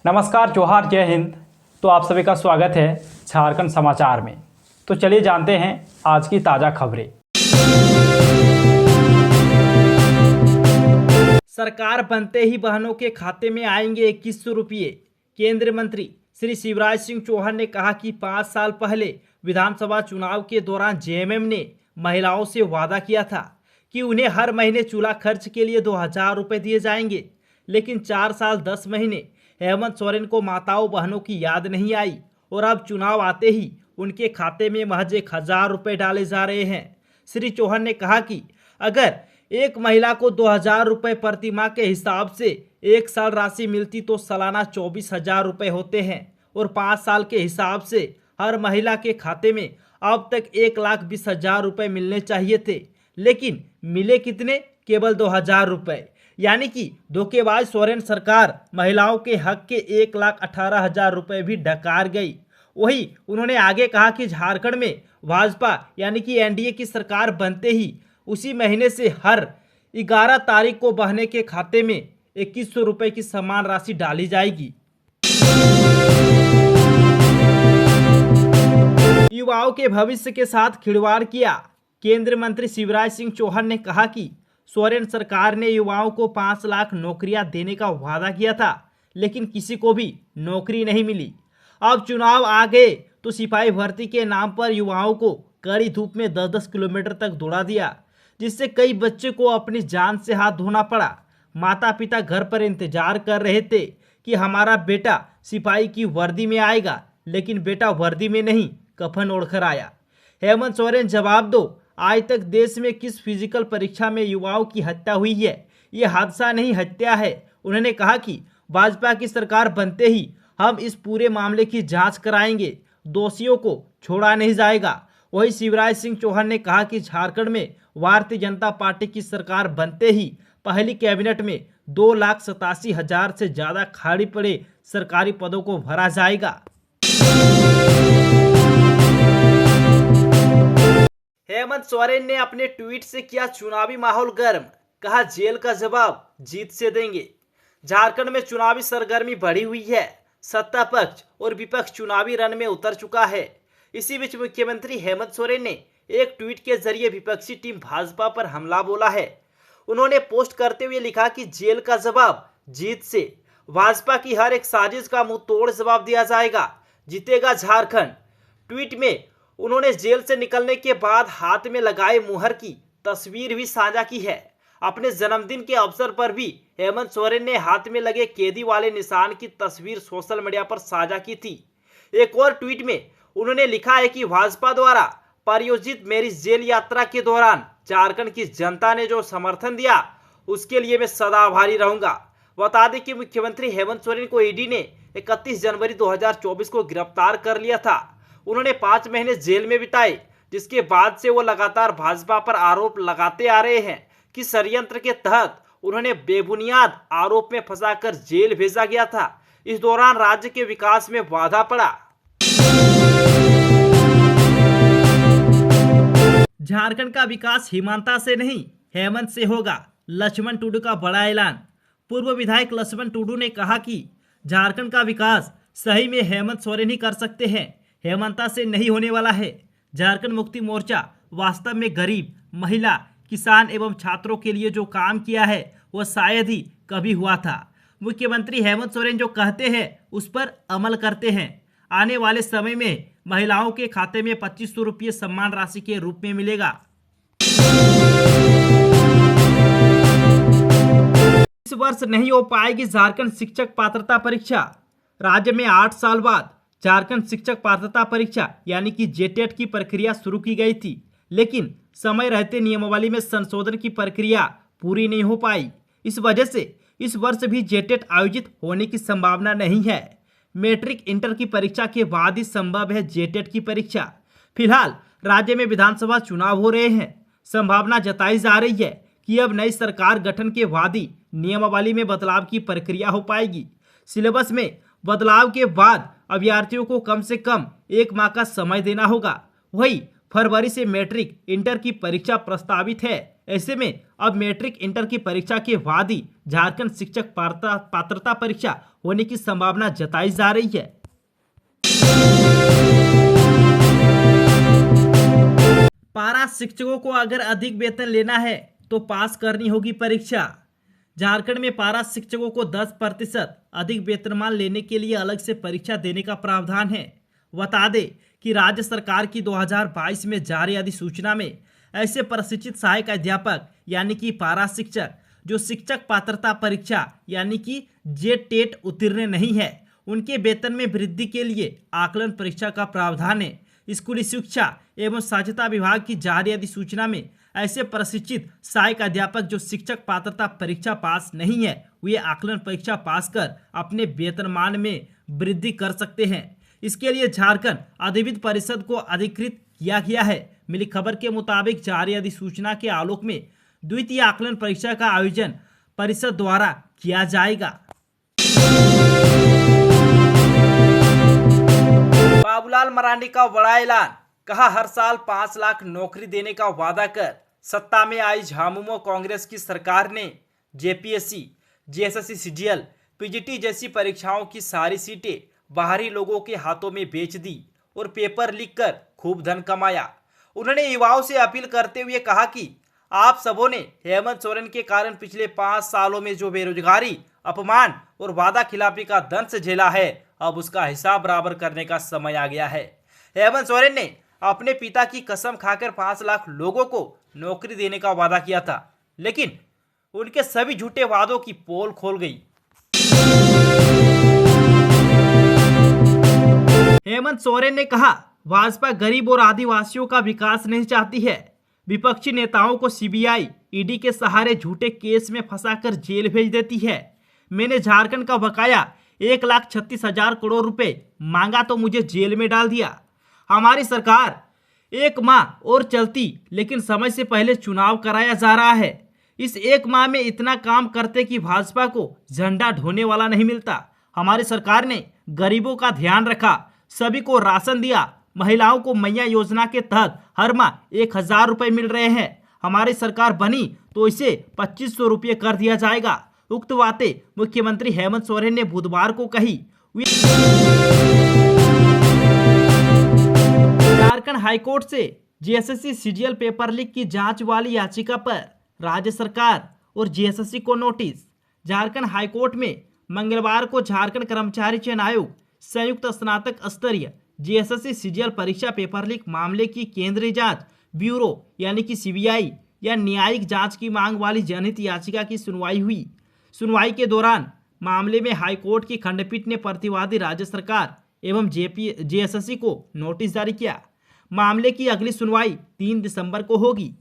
नमस्कार, जोहार, जय हिंद। तो आप सभी का स्वागत है झारखंड समाचार में। तो चलिए जानते हैं आज की ताज़ा खबरें। सरकार बनते ही बहनों के खाते में आएंगे 2100 रुपये। केंद्रीय मंत्री श्री शिवराज सिंह चौहान ने कहा कि 5 साल पहले विधानसभा चुनाव के दौरान जेएमएम ने महिलाओं से वादा किया था कि उन्हें हर महीने चूल्हा खर्च के लिए 2000 रुपये दिए जाएंगे, लेकिन 4 साल 10 महीने हेमंत सोरेन को माताओं बहनों की याद नहीं आई और अब चुनाव आते ही उनके खाते में महज 1000 रुपये डाले जा रहे हैं। श्री चौहान ने कहा कि अगर एक महिला को 2000 रुपये प्रति माह के हिसाब से 1 साल राशि मिलती तो सालाना 24,000 रुपये होते हैं और 5 साल के हिसाब से हर महिला के खाते में अब तक 1,20,000 रुपये मिलने चाहिए थे, लेकिन मिले कितने? केवल 2000 रुपये। यानी कि धोखेबाज सोरेन सरकार महिलाओं के हक के 1,18,000 रुपये भी डकार गई। वही उन्होंने आगे कहा कि झारखंड में भाजपा यानी कि एनडीए की सरकार बनते ही उसी महीने से हर 11 तारीख को बहने के खाते में 2100 रुपये की समान राशि डाली जाएगी। युवाओं के भविष्य के साथ खिलवाड़ किया। केंद्रीय मंत्री शिवराज सिंह चौहान ने कहा कि सोरेन सरकार ने युवाओं को 5 लाख नौकरियां देने का वादा किया था, लेकिन किसी को भी नौकरी नहीं मिली। अब चुनाव आ गए तो सिपाही भर्ती के नाम पर युवाओं को कड़ी धूप में 10-10 किलोमीटर तक दौड़ा दिया, जिससे कई बच्चे को अपनी जान से हाथ धोना पड़ा। माता पिता घर पर इंतजार कर रहे थे कि हमारा बेटा सिपाही की वर्दी में आएगा, लेकिन बेटा वर्दी में नहीं, कफन ओढ़कर आया। हेमंत सोरेन, जवाब दो, आज तक देश में किस फिजिकल परीक्षा में युवाओं की हत्या हुई है? ये हादसा नहीं, हत्या है। उन्होंने कहा कि भाजपा की सरकार बनते ही हम इस पूरे मामले की जांच कराएंगे, दोषियों को छोड़ा नहीं जाएगा। वही शिवराज सिंह चौहान ने कहा कि झारखंड में भारतीय जनता पार्टी की सरकार बनते ही पहली कैबिनेट में 2,87,000 से ज़्यादा खाली पड़े सरकारी पदों को भरा जाएगा। हेमंत सोरेन ने अपने ट्वीट से किया चुनावी माहौल गर्म, कहा जेल का जवाब जीत से देंगे। झारखंड में चुनावी सरगर्मी बढ़ी हुई है। सत्ता पक्ष और विपक्ष चुनावी रण में उतर चुका है। इसी बीच मुख्यमंत्री हेमंत सोरेन ने एक ट्वीट के जरिए विपक्षी टीम भाजपा पर हमला बोला है। उन्होंने पोस्ट करते हुए लिखा कि जेल का जवाब जीत से, भाजपा की हर एक साजिश का मुंह तोड़ जवाब दिया जाएगा, जीतेगा झारखंड। ट्वीट में उन्होंने जेल से निकलने के बाद हाथ में लगाए मुहर की तस्वीर भी साझा की है। अपने जन्मदिन के अवसर पर भी हेमंत सोरेन ने हाथ में लगे कैदी वाले निशान की तस्वीर सोशल मीडिया पर साझा की थी। एक और ट्वीट में उन्होंने लिखा है कि भाजपा द्वारा प्रायोजित मेरी जेल यात्रा के दौरान झारखंड की जनता ने जो समर्थन दिया उसके लिए मैं सदा आभारी रहूंगा। बता दें कि मुख्यमंत्री हेमंत सोरेन को ईडी ने 31 जनवरी 2024 को गिरफ्तार कर लिया था। उन्होंने 5 महीने जेल में बिताए, जिसके बाद से वो लगातार भाजपा पर आरोप लगाते आ रहे हैं कि षड्यंत्र के तहत उन्होंने बेबुनियाद आरोप में फंसाकर जेल भेजा गया था। इस दौरान राज्य के विकास में बाधा पड़ा। झारखंड का विकास हिमांता से नहीं, हेमंत से होगा, लक्ष्मण टुडू का बड़ा ऐलान। पूर्व विधायक लक्ष्मण टुडू ने कहा कि झारखंड का विकास सही में हेमंत सोरेन ही कर सकते हैं, हेमंता से नहीं होने वाला है। झारखंड मुक्ति मोर्चा वास्तव में गरीब, महिला, किसान एवं छात्रों के लिए जो काम किया है वह शायद ही कभी हुआ था। मुख्यमंत्री हेमंत सोरेन जो कहते हैं उस पर अमल करते हैं। आने वाले समय में महिलाओं के खाते में 2500 रुपये सम्मान राशि के रूप में मिलेगा। इस वर्ष नहीं हो पाएगी झारखंड शिक्षक पात्रता परीक्षा। राज्य में 8 साल बाद झारखंड शिक्षक पात्रता परीक्षा यानी कि जेटेट की प्रक्रिया शुरू की गई थी, लेकिन समय रहते नियमावली में संशोधन की प्रक्रिया पूरी नहीं हो पाई। इस वजह से इस वर्ष भी जेटेट आयोजित होने की संभावना नहीं है। मैट्रिक इंटर की परीक्षा के बाद ही संभव है जेटेट की परीक्षा। फिलहाल राज्य में विधानसभा चुनाव हो रहे हैं। संभावना जताई जा रही है कि अब नई सरकार गठन के बाद ही नियमावली में बदलाव की प्रक्रिया हो पाएगी। सिलेबस में बदलाव के बाद अभ्यर्थियों को कम से कम 1 माह का समय देना होगा। वही फरवरी से मैट्रिक इंटर की परीक्षा प्रस्तावित है। ऐसे में अब मैट्रिक इंटर की परीक्षा के बाद ही झारखंड शिक्षक पात्रता परीक्षा होने की संभावना जताई जा रही है। पारा शिक्षकों को अगर अधिक वेतन लेना है तो पास करनी होगी परीक्षा। झारखंड में पारा शिक्षकों को 10% अधिक वेतनमान लेने के लिए अलग से परीक्षा देने का प्रावधान है। बता दें कि राज्य सरकार की 2022 में जारी अधिसूचना में ऐसे प्रशिक्षित सहायक अध्यापक यानी कि पारा शिक्षक जो शिक्षक पात्रता परीक्षा यानी कि जेटेट उत्तीर्ण नहीं है, उनके वेतन में वृद्धि के लिए आकलन परीक्षा का प्रावधान है। स्कूली शिक्षा एवं साक्षरता विभाग की जारी अधिसूचना में ऐसे प्रशिक्षित सहायक अध्यापक जो शिक्षक पात्रता परीक्षा पास नहीं है, वे आकलन परीक्षा पास कर अपने वेतनमान में वृद्धि कर सकते हैं। इसके लिए झारखंड अधिविद्य परिषद को अधिकृत किया गया है। मिली खबर के मुताबिक जारी अधिसूचना के आलोक में द्वितीय आकलन परीक्षा का आयोजन परिषद द्वारा किया जाएगा। बाबूलाल मरांडी का बड़ा ऐलान, कहा हर साल 5 लाख नौकरी देने का वादा कर सत्ता में आई झामुमो कांग्रेस की सरकार ने जेपीएससी, जेएसएससी, सीजीएल, पीजीटी जैसी परीक्षाओं की सारी सीटें बाहरी लोगों के हाथों में बेच दी और पेपर लीक कर खूब धन कमाया। उन्होंने युवाओं से अपील करते हुए कहा कि आप सबों ने हेमंत सोरेन के कारण पिछले 5 सालों में जो बेरोजगारी, अपमान और वादा खिलाफी का दंश झेला है, अब उसका हिसाब बराबर करने का समय आ गया है। हेमंत सोरेन ने अपने पिता की कसम खाकर 5 लाख लोगों को नौकरी देने का वादा किया था, लेकिन उनके सभी झूठे वादों की पोल खोल गई। हेमंत सोरेन ने कहा, भाजपा गरीब और आदिवासियों का विकास नहीं चाहती है। विपक्षी नेताओं को सीबीआई, ईडी के सहारे झूठे केस में फंसाकर जेल भेज देती है। मैंने झारखंड का बकाया 1,36,000 करोड़ रुपए मांगा तो मुझे जेल में डाल दिया। हमारी सरकार 1 माह और चलती, लेकिन समय से पहले चुनाव कराया जा रहा है। इस 1 माह में इतना काम करते कि भाजपा को झंडा ढोने वाला नहीं मिलता। हमारी सरकार ने गरीबों का ध्यान रखा, सभी को राशन दिया, महिलाओं को मैया योजना के तहत हर माह 1,000 रुपए मिल रहे हैं। हमारी सरकार बनी तो इसे 2,500 रुपये कर दिया जाएगा। उक्त बातें मुख्यमंत्री हेमंत सोरेन ने बुधवार को कही। झारखंड हाईकोर्ट से जेएसएससी सीजीएल पेपर लीक की जांच वाली याचिका पर राज्य सरकार और जेएसएससी को नोटिस। झारखंड हाईकोर्ट में मंगलवार को झारखंड कर्मचारी चयन आयोग संयुक्त स्नातक स्तरीय जेएसएससी सीजीएल परीक्षा पेपर लीक मामले की केंद्रीय जांच ब्यूरो यानी कि सीबीआई या न्यायिक जांच की मांग वाली जनहित याचिका की सुनवाई हुई। सुनवाई के दौरान मामले में हाईकोर्ट की खंडपीठ ने प्रतिवादी राज्य सरकार एवं जेएसएससी को नोटिस जारी किया। मामले की अगली सुनवाई 3 दिसंबर को होगी।